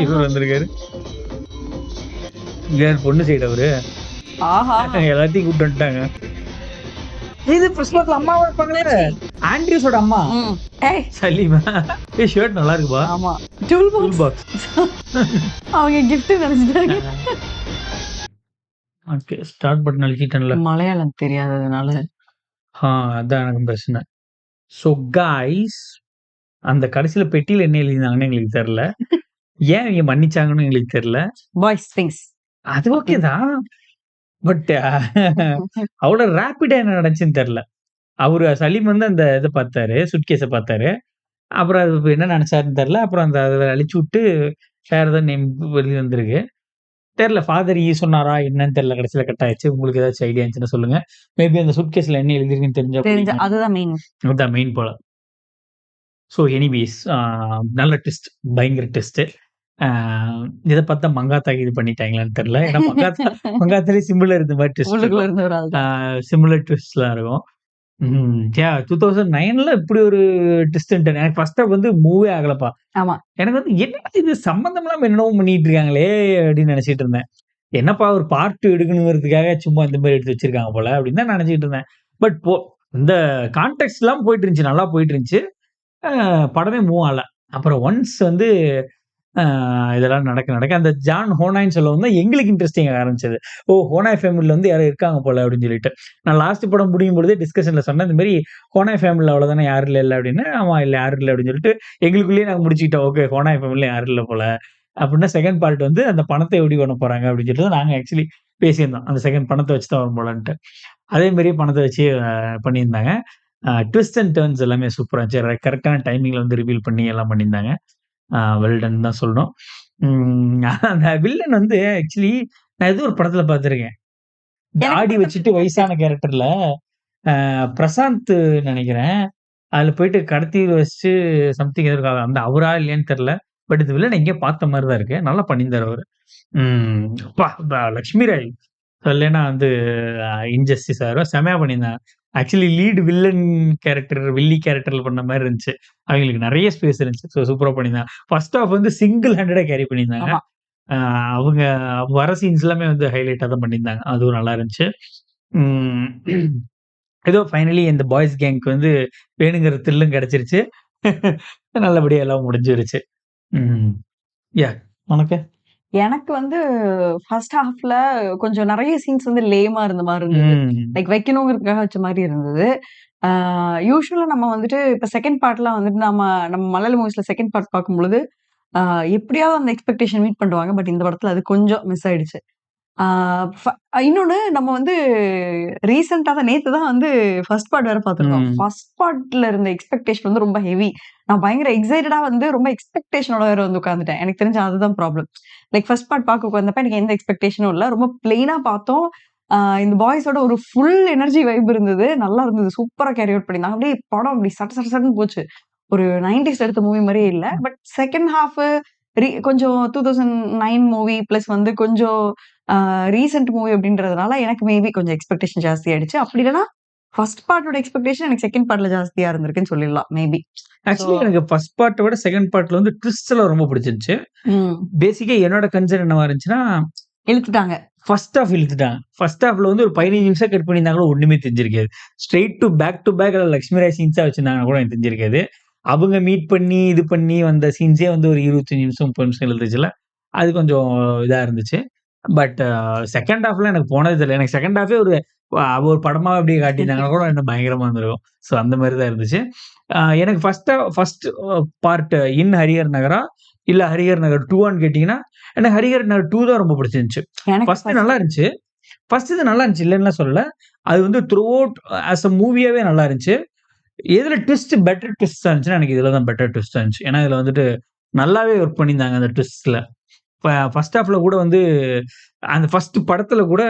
A: இவர் வந்திருக்காரு. பொண்ணு சைடு அவரு. எல்லாத்தையும் கூப்பிட்டு வந்துட்டாங்க. இது பிரஸ்மாக்ல அம்மாவா இருப்பாங்களே, ஆண்ட்ரியூஸோட அம்மா. சலீமா. ஷர்ட் நல்லா இருக்குப்பா.
B: ஆமா, டூல் பாக்ஸ். அவங்க கிஃப்ட் நினைச்சிட்டாங்க.
A: ஓகே. ஸ்டார்ட் பட்டன் அழுத்திட்டேன்ல.
B: மலையாளம் தெரியாததுனால.
A: அதான் எனக்கு பிரச்சனை. ஸோ காய்ஸ், அந்த கடைசியில பெட்டியில என்ன எழுதியிருந்தாங்கன்னு எங்களுக்கு தெரியல. ஏன் இவங்க மன்னிச்சாங்கன்னு எங்களுக்கு தெரியல.
B: Boys things.
A: அது ஓகே தான். பட் அவ்வளோ ரேப்பிடா என்ன நடந்துச்சுன்னு தெரியல. அவரு சலீம் வந்து அந்த இத பார்த்தாரு, சூட்கேஸ பார்த்தாரு. அப்புறம் அது என்ன நினைச்சாருன்னு தெரியல. அப்புறம் அந்த அத அழிச்சு விட்டு வேற ஏதோ நேம் வெளிய வந்திருக்கு. தெரியல. ஃபாதர் சொன்னாரா என்னன்னு தெரியல. கடைசியில கட் ஆயிருச்சு. உங்களுக்கு ஏதாச்சும் ஐடியா இருந்துச்சுன்னா சொல்லுங்க. மேபி அந்த சூட்கேஸ்ல என்ன எழுதிருக்குன்னு தெரிஞ்சா
B: தெரிஞ்ச அதுதான் மெயின்.
A: அதுதான் மெயின் போல. ஸோ எனிவேஸ் நல்ல ட்விஸ்ட். பயங்கர ட்விஸ்ட். இத பார்த்தா மங்காத்தாக்கு இது பண்ணிட்டாங்களான்னு தெரியல. ஏன்னா மங்காத்தாலே சிமிலர் இந்த மாதிரி ட்விஸ்ட்
B: உள்ளுக்குள்ள
A: இருக்கும்.
B: இருந்த ஒரு ஆள் தான்.
A: சிமிலர் ட்விஸ்ட்லாம் இருக்கும். 2009ல இப்படி ஒரு ட்விஸ்ட் எனக்கு ஃபர்ஸ்ட் ஹாஃப் வந்து மூவே ஆகலப்பா.
B: ஆமா.
A: எனக்கு வந்து என்னடா இது சம்மந்தம் இல்லாம என்னமோ பண்ணிட்டு இருக்காங்களே அப்படின்னு நினைச்சிட்டு இருந்தேன். என்னப்பா ஒரு பார்ட் 2 எடுக்கணுங்கிறதுக்காக சும்மா இந்த மாதிரி எடுத்து வச்சிருக்காங்க போல அப்படின்னு தான் நினைச்சிட்டு இருந்தேன். பட் இந்த கான்டெக்ஸ்ட் எல்லாம் போயிட்டு இருந்துச்சு. நல்லா போயிட்டு இருந்துச்சு. படமே மூவ் ஆகல. அப்புறம் ஒன்ஸ் வந்து இதெல்லாம் நடக்க அந்த ஜான் ஹோனாய்ன்னு சொல்லவும் தான் எங்களுக்கு இன்ட்ரெஸ்டிங் ஆக ஆரம்பிச்சது. ஹோனாய் ஃபேமிலில வந்து யாரும் இருக்காங்க போல அப்படின்னு சொல்லிட்டு. நான் லாஸ்ட் படம் முடியும் பொழுதே டிஸ்கஷன்ல சொன்னேன், இந்த மாதிரி ஹோனாய் ஃபேமிலில அவ்வளவுதானே யாரும் இல்ல அப்படின்னு. ஆமா இல்ல யாரும் இல்லை அப்படின்னு சொல்லிட்டு எங்களுக்குள்ளேயே நாங்க முடிச்சுக்கிட்டோம். ஓகே ஹோனாய் ஃபேமிலில யாரும் இல்லை போல அப்படின்னா செகண்ட் பார்ட் வந்து அந்த பணத்தை எப்படி பண்ண போறாங்க அப்படின்னு சொல்லிட்டு நாங்க ஆக்சுவலி பேசியிருந்தோம். அந்த செகண்ட் பணத்தை வச்சு தான் வரும் போலன்ட்டு. அதே மாதிரி பணத்தை வச்சு பண்ணியிருந்தாங்க. ட்விஸ்ட் அண்ட் டர்ன்ஸ் எல்லாமே சூப்பரா இருந்துச்சு. கரெக்டான டைமிங்ல வந்து ரிவீல் பண்ணி எல்லாம் பண்ணியிருந்தாங்க. வெல்டன் தான் சொல்லணும். அந்த வில்லன் வந்து ஆக்சுவலி நான் ஏதோ ஒரு படத்துல பார்த்திருக்கேன். தாடி வச்சுட்டு வயசான கேரக்டர்ல பிரசாந்த் நினைக்கிறேன். அதுல போயிட்டு கடத்தி வச்சு சம்திங் எதிர்க்காக அந்த அவரா இல்லையான்னு தெரியல. பட் இது வில்லன் எங்கேயோ பார்த்த மாதிரி தான் இருக்கு. நல்லா பண்ணியிருந்தாரு அவரு. லட்சுமி ராய் இல்லைன்னா வந்து இன்ஜஸ்டிஸ் ஆயிரும் செமையா பண்ணியிருந்தாங்க. ஆக்சுவலி லீட் வில்லன் கேரக்டர் வில்லி கேரக்டர்ல பண்ண மாதிரி இருந்துச்சு. அவங்களுக்கு நிறைய ஸ்பேஸ் இருந்துச்சு. ஸோ சூப்பரா பண்ணியிருந்தாங்க. ஃபர்ஸ்ட் ஹாஃப் வந்து சிங்கிள் ஹேண்டடா கேரி பண்ணியிருந்தாங்க. அவங்க வர சீன்ஸ் எல்லாமே வந்து ஹைலைட்டா தான் பண்ணியிருந்தாங்க. அதுவும் நல்லா இருந்துச்சு. ஏதோ ஃபைனலி இந்த பாய்ஸ் கேங்க்கு வந்து வேணுங்கிற த்ரில்லும் கிடைச்சிருச்சு. நல்லபடியா எல்லாம் முடிஞ்சிருச்சு. உனக்கு?
B: எனக்கு வந்து ஃபர்ஸ்ட் ஹாஃப்ல கொஞ்சம் நிறைய சீன்ஸ் வந்து லேமா இருந்த மாதிரி இருந்தது. லைக் வைக்கணுங்கிறதுக்காக வச்ச மாதிரி இருந்தது. யூசுவலா நம்ம வந்துட்டு இப்ப செகண்ட் பார்ட்லாம் வந்துட்டு நம்ம மலையாள மூவிஸ்ல செகண்ட் பார்ட் பார்க்கும்பொழுது எப்படியாவது அந்த எக்ஸ்பெக்டேஷன் மீட் பண்ணுவாங்க. பட் இந்த படத்துல அது கொஞ்சம் மிஸ் ஆயிடுச்சு. இன்னொன்னு நம்ம வந்து ரீசெண்டா தான் நேத்து தான் வந்து ஃபர்ஸ்ட் பார்ட் வேற பார்த்திருக்கோம். ஃபர்ஸ்ட் பார்ட்ல இருந்த எக்ஸ்பெக்டேஷன் வந்து ரொம்ப ஹெவி. நான் பயங்கர எக்ஸைட்டடா வந்து ரொம்ப எக்ஸ்பெக்டேஷனோட வேற வந்து உட்கார்ந்துட்டேன். எனக்கு தெரிஞ்ச அதுதான் ப்ராப்ளம். லைக் ஃபர்ஸ்ட் பார்ட் பார்க்க உட்கார்ந்தப்ப எனக்கு எந்த எக்ஸ்பெக்டேஷனும் இல்ல. ரொம்ப பிளெயினா பார்த்தோம். இந்த பாய்ஸோட ஒரு ஃபுல் எனர்ஜி வைப் இருந்தது. நல்லா இருந்தது. சூப்பரா கேரி அவுட் பண்ணிருந்தாங்க. அப்படியே படம் அப்படி சட்டன்னு போச்சு. ஒரு 90s எடுத்த மூவி மாதிரியே இல்ல. பட் செகண்ட் ஹாஃப் கொஞ்சம் 2009 மூவி பிளஸ் வந்து கொஞ்சம் ரீசெண்ட் மூவி அப்படின்றதுனால எனக்கு மேபி கொஞ்சம் எக்ஸ்பெக்டேஷன் ஜாஸ்தி ஆயிடுச்சு. அப்படி இல்லைன்னா ஃபர்ஸ்ட் பார்ட்டோட எக்ஸ்பெக்டேஷன் எனக்கு செகண்ட் பார்ட்ல ஜாஸ்தியா இருந்திருக்குன்னு சொல்லிடலாம் மேபி.
A: ஆக்சுவலி எனக்கு ஃபர்ஸ்ட் பார்ட்டை விட செகண்ட் பார்ட்ல வந்து ட்விஸ்ட் எல்லாம் ரொம்ப பிடிச்சிருச்சு. பேசிக்கா என்னோட கன்சர்ன் என்னவா இருந்துச்சுன்னா
B: இழுத்துட்டாங்க.
A: ஃபர்ஸ்ட் ஹாஃப் இழுத்துட்டாங்க. ஃபர்ஸ்ட் ஹாஃப்ல வந்து ஒரு 15 நிமிஷம் கட் பண்ணியிருந்தாங்களோ ஒண்ணுமே தெரிஞ்சிருக்காது. Straight to back Lakshmi Rai சீன்ஸா வச்சிருந்தாங்க கூட எனக்கு தெரிஞ்சிருக்காது. அவங்க மீட் பண்ணி இது பண்ணி வந்த சீன்ஸே வந்து ஒரு 25 நிமிஷம் 30 நிமிஷம் எழுதுச்சுல. அது கொஞ்சம் இதா இருந்துச்சு. பட் செகண்ட் ஹாஃப்ல எனக்கு போனது தெரியல. எனக்கு செகண்ட் ஹாஃபே ஒரு படமா அப்படியே காட்டியிருந்தாங்கன்னா கூட என்ன பயங்கரமா இருந்திருக்கும். ஸோ அந்த மாதிரி தான் இருந்துச்சு. எனக்கு ஃபர்ஸ்ட் பார்ட் இன் ஹரிஹர் நகரா இல்ல ஹரிஹர் நகர் 2 கேட்டீங்கன்னா எனக்கு ஹரிஹர் நகர் 2 தான் ரொம்ப பிடிச்சிருந்துச்சு. ஃபர்ஸ்ட் நல்லா இருந்துச்சு. ஃபர்ஸ்ட் இது நல்லா இருந்துச்சு இல்லைன்னா சொல்லல. அது வந்து த்ரூ அவுட் ஆஸ் அ மூவியாவே நல்லா இருந்துச்சு. எதுல ட்விஸ்ட் பெட்டர் ட்விஸ்ட் இருந்துச்சுன்னா எனக்கு இதுல தான் பெட்டர் ட்விஸ்ட் இருந்துச்சு. ஏன்னா இதுல வந்துட்டு நல்லாவே ஒர்க் பண்ணியிருந்தாங்க அந்த ட்விஸ்ட்ல. ஃபர்ஸ்ட் ஹாஃப்ல கூட வந்து அந்த ஃபர்ஸ்ட் படத்துல கூட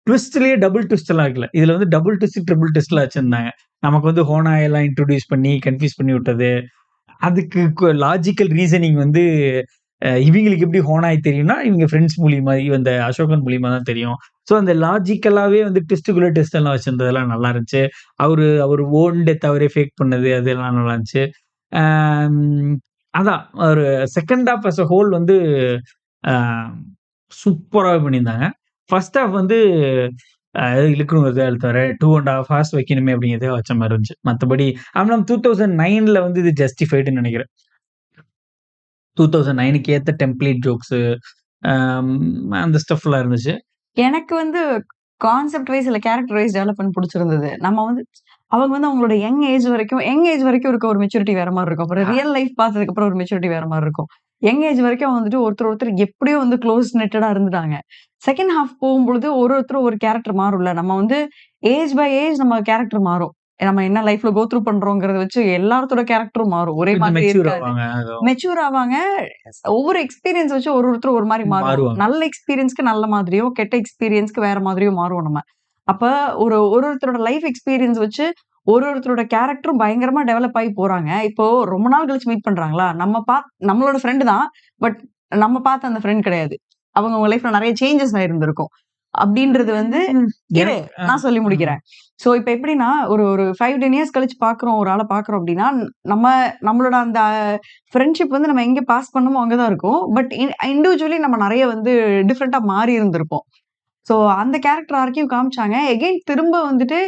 A: ட்விஸ்ட்லயே டபுள் ட்விஸ்ட் எல்லாம் இருக்குல்ல. இதுல வந்து டபுள் ட்விஸ்ட் ட்ரிபிள் ட்விஸ்ட்ல வச்சிருந்தாங்க. நமக்கு வந்து ஹோனாய் எல்லாம் இன்ட்ரோடியூஸ் பண்ணி கன்ஃபியூஸ் பண்ணி விட்டது. அதுக்கு லாஜிக்கல் ரீசனிங் வந்து இவங்களுக்கு எப்படி ஹோனாய் தெரியும்னா இவங்க ஃப்ரெண்ட்ஸ் மூலியமா இந்த அசோகன் மூலியமா தான் தெரியும். ஸோ அந்த லாஜிக்கலாவே வந்து ட்விஸ்டுக்குள்ள ட்விஸ்ட் எல்லாம் வச்சிருந்ததெல்லாம் நல்லா இருந்துச்சு. அவர் ஓன் டெத் அவரே ஃபேக் பண்ணது அதெல்லாம் நல்லா இருந்துச்சு. அதான் ஒரு second half as a whole வந்து சூப்பராகவே பண்ணியிருந்தாங்க. ஃபர்ஸ்ட் ஹாஃப் வந்து இழுக்கணுங்கிறத தவிர 2.5 ஹார்ஸ் வைக்கணுமே அப்படிங்கிறதே வச்ச மாதிரி இருந்துச்சு. மற்றபடி ஆனால் 2009ல வந்து இது ஜஸ்டிஃபைடுன்னு நினைக்கிறேன். 2009க்கு ஏற்ற டெம்ப்ளேட் ஜோக்ஸு அந்த ஸ்டஃப்லாம் இருந்துச்சு.
B: எனக்கு வந்து கான்செப்ட் வைஸ் இல்ல கேரக்டர் வைஸ் டெவலப்மெண்ட் பிடிச்சிருந்தது. நம்ம வந்து அவங்க வந்து அவங்களோட யங் ஏஜ் வரைக்கும் இருக்க ஒரு மெச்சூரிட்டி வேற மாரி இருக்கும். அப்புறம் ரியல் லைஃப் பார்த்ததுக்கு அப்புறம் ஒரு மெச்சூரிட்டி வேற மாரி இருக்கும். யங் ஏஜ் வரைக்கும் வந்துட்டு ஒருத்தர் எப்படியோ வந்து க்ளோஸ் நெட்டடா இருந்துட்டாங்க. செகண்ட் ஹால்ஃப் போகும்பொழுது ஒருத்தரும் ஒரு கேரக்டர் மாறும்ல. நம்ம வந்து ஏஜ் பை ஏஜ் நம்ம கேரக்டர் மாறும். நம்ம என்ன லைஃப்ல கோ த்ரூ பண்றோங்கிறத வச்சு எல்லாத்தோட கேரக்டரும் மாறும். ஒரே
A: கொஞ்சம்
B: மாதிரி
A: மெச்சூர்
B: இருக்காது.
A: ஆவாங்க. அது
B: மெச்சூர் ஆவாங்க. ஒவ்வொரு எக்ஸ்பீரியன்ஸ் வச்சு ஒருத்தர் ஒரு மாரி மாறுவோம்.
A: மாறுவாங்க.
B: நல்ல எக்ஸ்பீரியன்ஸ்க்கு நல்ல மாதிரியும், கெட்ட எக்ஸ்பீரியன்ஸ்க்கு வேற மாதிரியும் மாறுவோம் நம்ம. அப்ப ஒருத்தரோட லைஃப் எக்ஸ்பீரியன்ஸ் வச்சு ஒருத்தரோட கேரக்டரும் பயங்கரமா டெவலப் ஆகி போறாங்க. இப்போ ரொம்ப நாள் கழிச்சு மீட் பண்றாங்களா, நம்மளோட ஃப்ரெண்ட் தான். பட் நம்ம பார்த்த அந்த ஃப்ரெண்ட் கிடையாது. அவங்க லைஃப்ல நிறைய சேஞ்சஸ் ஆயிருந்திருக்கும். அப்படின்றது வந்து இரு நான் சொல்லி முடிக்கிறேன். சோ இப்ப எப்படின்னா ஒரு 5-10 இயர்ஸ் கழிச்சு பாக்குறோம், ஒரு ஆளை பாக்குறோம் அப்படின்னா நம்மளோட அந்த ஃப்ரெண்ட்ஷிப் வந்து நம்ம எங்க பாஸ் பண்ணமோ அங்கதான் இருக்கும். பட் இண்டிவிஜுவலி நம்ம நிறைய வந்து டிஃப்ரெண்டா மாறி இருந்திருப்போம். சோ அந்த கேரக்டர் ஆர்க்கையும் காமிச்சாங்க. எகைன் திரும்ப வந்துட்டு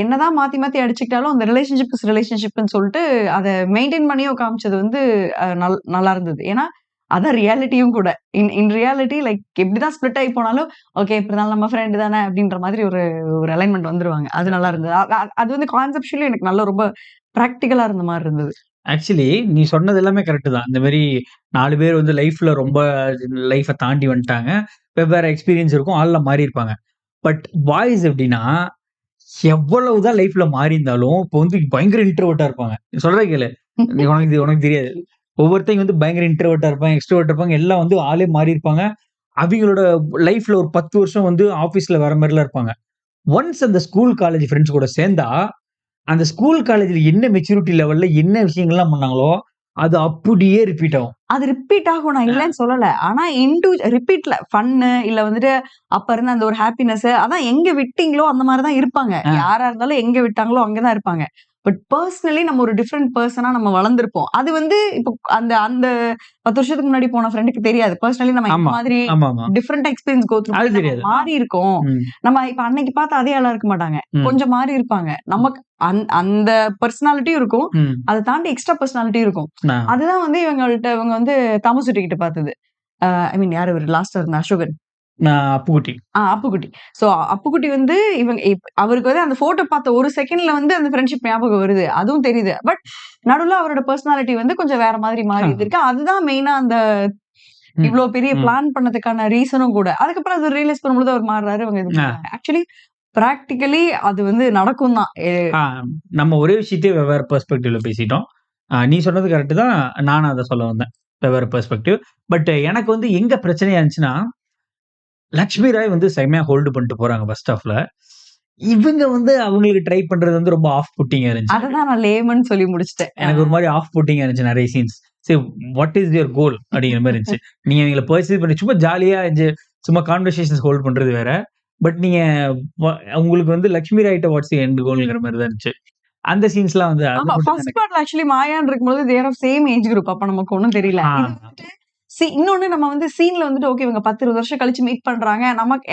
B: என்னதான் மாத்தி மாத்தி அடிச்சுக்கிட்டாலும் அந்த ரிலேஷன்ஷிப்னு சொல்லிட்டு அதை மெயின்டைன் பண்ணியும் காமிச்சது வந்து நல்லா இருந்தது. ஏன்னா அதான் ரியாலிட்டியும் கூட. இன் ரியாலிட்டி லைக் எப்படிதான் ஸ்பிளிட் ஆகி போனாலும் ஓகே இப்படிதான் நம்ம ஃப்ரெண்டு தானே அப்படின்ற மாதிரி ஒரு அலைன்மெண்ட் வந்துருவாங்க. அது நல்லா இருந்தது. அது வந்து கான்செப்ஷுவலி எனக்கு நல்ல ரொம்ப ப்ராக்டிக்கலா இருந்த மாதிரி இருந்தது.
A: ஆக்சுவலி நீ சொன்னது எல்லாமே கரெக்ட் தான். இந்த மாதிரி 4 பேர் வந்து லைஃப்ல ரொம்ப லைஃபை தாண்டி வந்துட்டாங்க. வெவ்வேறு எக்ஸ்பீரியன்ஸ் இருக்கும், ஆள்ல மாறி இருப்பாங்க. பட் பாய்ஸ் எப்படின்னா எவ்வளவுதான் லைஃப்ல மாறி இருந்தாலும் இப்போ வந்து பயங்கர இன்ட்ரோவர்ட்டா இருப்பாங்க. சொல்றே கேளு, உனக்கு தெரியாது. ஒவ்வொருத்தையும் வந்து பயங்கர இன்ட்ரோவர்ட்டா இருப்பாங்க, எக்ஸ்ட்ரோவர்ட்டா இருப்பாங்க. எல்லாம் வந்து ஆளே மாறி இருப்பாங்க. அவங்களோட லைஃப்ல ஒரு 10 வருஷம் வந்து ஆபீஸ்ல வேற மாதிரிலாம் இருப்பாங்க. ஒன்ஸ் அந்த ஸ்கூல் காலேஜ் ஃப்ரெண்ட்ஸ் கூட சேர்ந்தா அந்த ஸ்கூல் காலேஜ்ல என்ன மெச்சூரிட்டி லெவல்ல என்ன விஷயங்கள்லாம் பண்ணாங்களோ அது அப்படியே ரிப்பீட் ஆகும்.
B: அது ரிப்பீட் ஆகும், நான் இல்லைன்னு சொல்லல. ஆனா ரிப்பீட்ல ஃபன்னு இல்ல வந்துட்டு அப்ப இருந்த அந்த ஒரு ஹாப்பினஸ் அதான் எங்க விட்டீங்களோ அந்த மாதிரிதான் இருப்பாங்க. யாரா இருந்தாலும் எங்க விட்டாங்களோ அங்கதான் இருப்பாங்க. பட் பர்சனலி நம்ம ஒரு டிஃப்ரெண்ட் பர்சனா நம்ம வளர்ந்துருப்போம். அது வந்து இப்போ அந்த 10 வருஷத்துக்கு முன்னாடி போன ஃப்ரெண்டுக்கு தெரியாது. பர்சனலி நம்ம இந்த மாதிரி டிஃப்ரெண்ட் எக்ஸ்பீரியன்ஸ் கோ த்ரூ மாறி இருக்கோம். நம்ம இப்ப அன்னைக்கு பார்த்து அதே ஆளா இருக்க மாட்டாங்க, கொஞ்சம் மாறி இருப்பாங்க. நமக்கு அந்த பர்சனாலிட்டியும் இருக்கும், அதை தாண்டி எக்ஸ்ட்ரா பர்சனாலிட்டி இருக்கும். அதுதான் வந்து இவங்க வந்து தாமசுட்டி கிட்ட பார்த்தது. ஐ மீன் யாரு லாஸ்டா இருந்த அசோகன், அப்புக்குட்டி. சோ அப்புக்குட்டி வந்து அவருக்கு வந்து அந்த போட்டோ பார்த்த ஒரு செகண்ட்ல வந்து அந்த ஃப்ரெண்ட்ஷிப் ஞாபகம் வருது, அதுவும் தெரியுது. பட் நடுவுல அவரோட பர்சனாலிட்டி வந்து கொஞ்சம் வேற மாதிரி மாறி இருக்கு. அதுதான் மெயினா அந்த இவ்வளவு பெரிய பிளான் பண்ணதுக்கான ரீசனும் கூட. அதுக்கப்புறம் அது ரியலைஸ் பண்ணும்போது அவர் மாறுறாரு. அவங்க ஆக்சுவலி பிராக்டிகலி அது வந்து நடக்கும் தான்.
A: நம்ம ஒரே விஷயத்தையே வெவ்வேறு பெர்ஸ்பெக்டிவ்ல பேசிட்டோம். நீ சொன்னது கரெக்ட் தான், நானும் அதை சொல்ல வந்தேன், வெவ்வேறு பெர்ஸ்பெக்டிவ். பட் எனக்கு வந்து எங்க பிரச்சனையா இருந்துச்சுன்னா, லக்ஷ்மி ராய் வந்து செமையா ஹோல்டு பண்ணிட்டு போறாங்க ஃபர்ஸ்ட் ஹாஃப்ல. இவங்க வந்து அவங்களுக்கு ட்ரை பண்றது வந்து ரொம்ப ஆஃப் புட்டிங்கா இருந்துச்சு.
B: அதான் நான் லேமன் சொல்லி முடிச்சிட்டேன்.
A: எனக்கு ஒரு மாதிரி ஆஃப் புட்டிங்கா இருந்துச்சு நிறைய சீன்ஸ். சரி, வாட் இஸ் யுவர் கோல் அப்படிங்கிற மாதிரி இருந்துச்சு. நீங்க அவங்கள பர்சீவ் பண்ணி சும்மா ஜாலியா சும்மா கான்வர்சேஷன்ஸ் ஹோல்ட் பண்றது வேற. பட் நீங்க உங்களுக்கு வந்து லக்ஷ்மி ராய்ட்ட வாட்ஸ் எண்ட் கோல்ங்கிற மாதிரி தான் இருந்துச்சு. அந்த சீன்ஸ்லாம் வந்து
B: ஃபர்ஸ்ட் பார்ட்ல ஆக்சுவலி மாயான் இருக்கும்போது they're of same age group. அப்ப நமக்கு ஒன்றும் தெரியல. இன்னொன்னு நம்ம வந்து சீன்ல வந்துட்டு ஓகே இவங்க 10-20 வருஷம் கழிச்சு மீட் பண்றாங்க.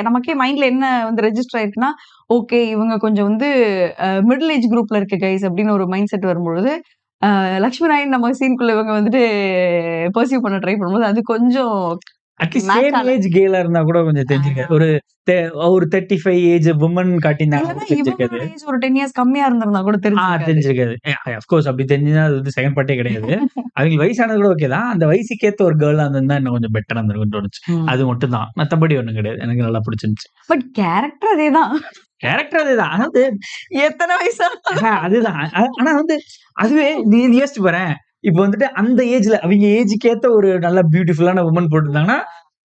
B: நமக்கே மைண்ட்ல என்ன வந்து ரெஜிஸ்டர் ஆயிருக்குன்னா, ஓகே இவங்க கொஞ்சம் வந்து மிடில் ஏஜ் குரூப்ல இருக்க கைஸ் அப்படின்னு ஒரு மைண்ட் செட் வரும்பொழுது லக்ஷ்மி ராயன் நம்ம சீனுக்குள்ள இவங்க வந்துட்டு பர்சீவ் பண்ண ட்ரை பண்ணும்போது அது கொஞ்சம்
A: சேம் ஏஜ் கேலா இருந்தா கூட கொஞ்சம் தெரிஞ்சிருக்காது. ஒரு 35 ஏஜ் வுமன் காட்டியிருந்தாங்க,
B: ஒரு 10 இயர்ஸ் கம்மியா இருந்திருந்தா கூட
A: தெரிஞ்சிருக்காது. ஆஃப் கோர்ஸ் அப்படி தெரிஞ்சுனா அது வந்து செகண்ட் பார்ட்டே கிடையாது. அவங்க வயசானது கூட ஓகே தான், அந்த வயசுக்கேத்த ஒரு கேர்ளா இருந்தா இன்னும் கொஞ்சம் பெட்டரா இருந்திருக்கும்னு தோணுச்சு. அது மட்டும் தான், மத்தபடி ஒண்ணும் கிடையாது. எனக்கு நல்லா பிடிச்சிருந்துச்சு.
B: பட் கேரக்டர் அதேதான்.
A: அதாவது
B: எத்தனை வயசா
A: அதுதான். ஆனா வந்து அதுவே நீ யோசிச்சு பாறேன், இப்ப வந்துட்டு அந்த ஏஜ்ல அவங்க ஏஜுக்கு ஏத்த ஒரு நல்ல பியூட்டிஃபுல்லான வுமன் போட்டுருந்தாங்கன்னா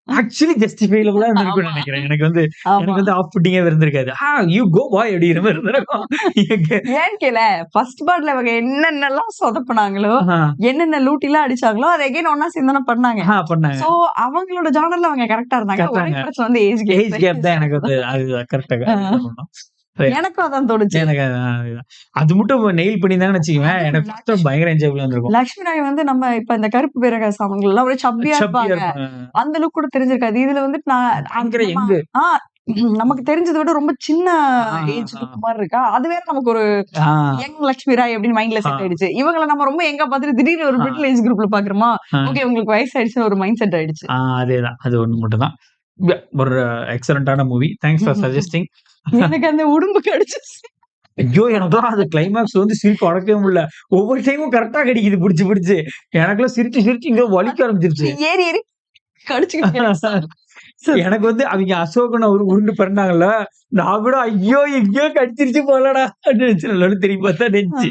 A: ஆக்சுவலி ஜஸ்டிஃபைலபிளா இருந்திருக்கும்னு நினைக்கிறேன். எனக்கு வந்து ஆஃப் புட்டிங்கே இருந்திருக்காது. யூ கோ பாய் அப்படிங்கிற மாதிரி இருந்திருக்கும்.
B: ஏன் கேள ஃபர்ஸ்ட் பார்ட்ல அவங்க என்னென்னலாம் சொதப்பினாங்களோ, என்னென்ன லூட்டிலாம் அடிச்சாங்களோ அதை எகைன் ஒன்னா சேர்ந்து பண்ணாங்க. சோ அவங்களோட ஜானர்ல அவங்க கரெக்டா இருந்தாங்க. ஒரே பிரச்சனை வந்து ஏஜ்
A: கேப் தான். எனக்கு வந்து அது கரெக்டா
B: எனக்கும் அதான் தோணுச்சு.
A: எனக்கு அது மட்டும் நெயில் பண்ணிதான்னு வச்சுக்குவேன், எனக்கு பயங்கர என்ஜாயபிளா இருந்திருக்கும்.
B: லக்ஷ்மி ராய் வந்து நம்ம இப்ப இந்த கருப்பு பேரகாசு அவங்க எல்லாம் ஒரு சப்பியா இருப்பாங்க, அந்த லுக் கூட தெரிஞ்சிருக்காது. இதுல வந்துட்டு நமக்கு தெரிஞ்சதை விட ரொம்ப சின்ன ஏஜ் மாதிரி இருக்கா. அது வேற நமக்கு ஒரு யங் லக்ஷ்மி ராய் அப்படின்னு மைண்ட்ல செட் ஆயிடுச்சு. இவங்களை நம்ம ரொம்ப எங்க பாத்துட்டு திடீர்னு ஒரு மிடில் ஏஜ் குரூப்ல பாக்குறோமா, ஓகே உங்களுக்கு வயசு ஆயிடுச்சுன்னு ஒரு மைண்ட் செட் ஆயிடுச்சு.
A: அதேதான், அது ஒண்ணு மட்டும் தான். ஒரு எக்ஸலண்டான மூவி. Thanks for suggesting.
B: எனக்கு அந்த உடம்பு கடிச்சிச்சு.
A: ஐயோ! எனக்குலாம் அது கிளைமாக்ஸ் வந்து சிரிப்பு அடக்கவே முடியல. ஒவ்வொரு டைமும் கரெக்ட்டா கடிக்குது பிடிச்சு. எனக்கெல்லாம் சிரிச்சு இங்க வலிக்க ஆரம்பிச்சிருச்சு.
B: ஏறி ஏறி கடிச்சுக்கிட்டேன்.
A: எனக்கு வந்து அவங்க அசோகன் அவரு உருண்டு பிறந்தாங்கல்ல, நான் கூட ஐயோ! எங்கேயோ கடிச்சிருச்சு போலடா அப்படின்னு நினைச்சேன். திரும்பி பார்த்தா நெஞ்சு.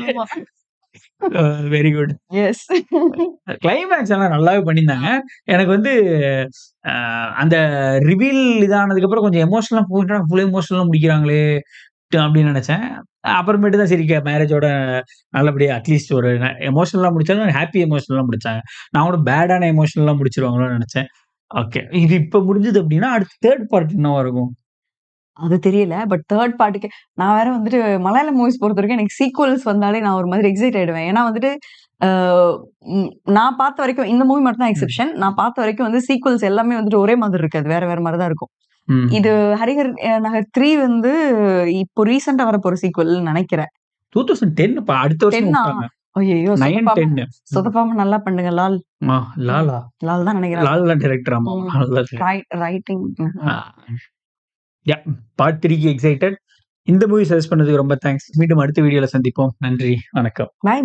A: Very good.
B: எஸ்.
A: கிளைமேக்ஸ் எல்லாம் நல்லாவே பண்ணியிருந்தாங்க. எனக்கு வந்து அந்த ரிவீல் இதானதுக்கு அப்புறம் கொஞ்சம் எமோஷனலா போயிட்டா ஃபுல் எமோஷனலா முடிக்கிறாங்களே அப்படின்னு நினைச்சேன். அப்புறமேட்டு தான் சரி மேரேஜோட நல்லபடியா அட்லீஸ்ட் ஒரு எமோஷனலா முடிச்சாலும் ஹாப்பி எமோஷனலா முடிச்சாங்க. நான் கூட பேடான எமோஷனலா முடிச்சிருவாங்களோன்னு நினைச்சேன். ஓகே. இது இப்ப முடிஞ்சது அப்படின்னா அடுத்து 3rd பார்ட் என்னவா இருக்கும்?
B: அது தெரியல. பட் 3rd பார்ட்டுக்கு நான் வேற வந்துட்டு மலையாளம் மூவிஸ் பொறுத்தவரைக்கும் எனக்கு சீக்வல்ஸ் வந்தாலே நான் ஒரு மாதிரி எக்ஸைட் ஆயிடுவேன். ஏன்னா வந்துட்டு நான் பார்த்த வரைக்கும் இந்த மூவி மட்டும் தான் எக்ஸெப்ஷன். நான் பார்த்த வரைக்கும் வந்து சீக்வல்ஸ் எல்லாமே வந்துட்டு ஒரே மாதிரி இருக்காது. வேற மாதிரி தான் இருக்கும். இது ஹரிஹர் நகர் 3 வந்து இப்போ ரீசெண்டா வரப்போற சீக்வல் நினைக்கிறேன்.
A: 2010 அடுத்த வருஷம்
B: 10
A: விட்டாங்க.
B: ஐயோ!
A: 9-10
B: சொதப்பாம நல்லா பண்ணுங்க லால்.
A: லாலா
B: லால் தான் நினைக்கிறேன்.
A: லால் தான் டைரக்டர். ஆமா.
B: ரைட்டிங்.
A: பார்ட் 3க்கு எக்ஸைட்டட். இந்த மூவி சஜஸ்ட் பண்ணதுக்கு ரொம்ப தேங்க்ஸ். மீண்டும் அடுத்த வீடியோல சந்திப்போம். நன்றி, வணக்கம்.
B: பை.